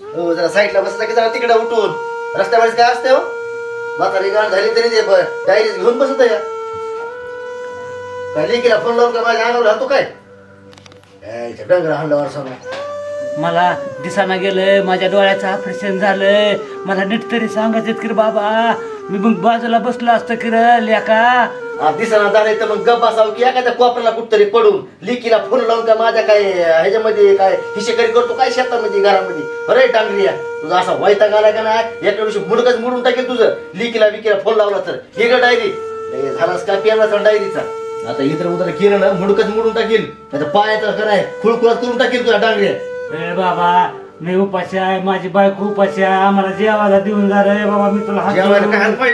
हो जरा साईडला बसला की जरा तिकडे उठून रस्त्यावरच काय असते हो म्हातारी गाण झाली तरी ते डायरीज घेऊन बसत या काय लेकीला फोन लावून का माझ्या अंगावर हातो काय डंगर हाणल्यावर सांग मला दिसाना गेलं माझ्या डोळ्याचं ऑपरेशन झालं मला नीट तरी सांगायचं की रे बाबा मी मग बाजूला बसलो असतो की रे लेका दिसाना झालंय तर मग गप बसावं की एखाद्या कोपऱ्याला कुठतरी पडून लिकीला फोन लावून का माझ्या काय ह्याच्यामध्ये काय हिशेकरी करतो काय शेतामध्ये घरामध्ये अरे डांगरिया तुझा असा वैताग आलाय का नाही एका दिवशी मुडकच मोडून टाकेल तुझं लिकीला विकीला फोन लावला तर हे ग डायरी झालास का पेरला डायरीचा आता इतर उतर केलं ना मुडकच मोडून टाकेल आता पायाचा काय खुळखुळात करून टाकेल तुझ्या डांगरिया ए बाबा मी उपाशी आहे माझी बायको उपाशी आहे आम्हाला जेवायला देऊन जा रे बाबा मी तुला हात जेवायला काय हात पाय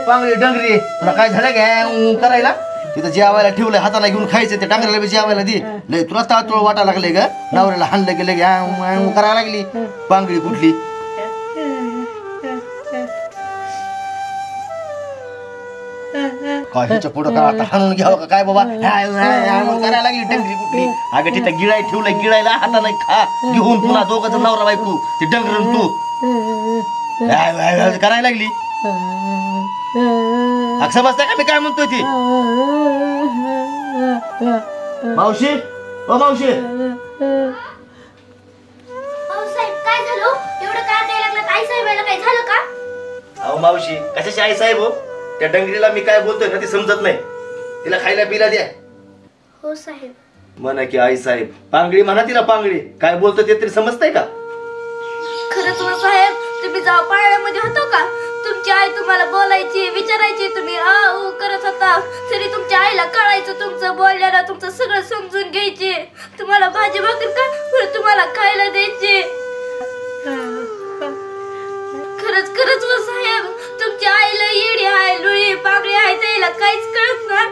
पांगली डंगरी तुला काय झालं काय करायला तिथं जेवायला ठेवलंय हाताला घेऊन खायचं ते डांगऱ्याला बी जेवायला दे लय तुला तातुळ वाटा लागले का नवऱ्याला हाणलं गेलं गे करायला लागली पांगडी कुठली काहीच्या पुढं का आता हाणून घ्यावं का काय बाबा करायला लागली डंगरी कुठली अगं तिथं गिळाय ठेवलंय गिळायला हाताने खा घेऊन पुन्हा दोघं नवरा बायको ते डंगर तू करायला लागली अक्षर बसताय का मी काय म्हणतोय ती मावशी ओ मावशी काय झालं एवढं काय नाही लागलं काय साहेबाला काय झालं का अहो मावशी कशाची आई साहेब हो त्या डंगरीला मी काय बोलतोय ना ती समजत नाही तिला खायला पिला द्या हो साहेब म्हणा की आई साहेब पांगडी म्हणा तिला पांगडी काय बोलतो ते तरी समजतंय का खरंच हो साहेब तुम्ही जाऊ पाळण्यामध्ये होतो का तुमची आई तुम्हाला बोलायची विचारायची तुम्ही ऊ करत होता तरी तुमच्या आईला कळायचं तुमचं बोलल्याला तुमचं सगळं समजून घ्यायचे तुम्हाला भाजी भाकर का तुम्हाला खायला द्यायचे खरंच खरंच हो साहेब तुमच्या आईला येडी आहे लुळी पागडी आहे त्याला काहीच कळत ना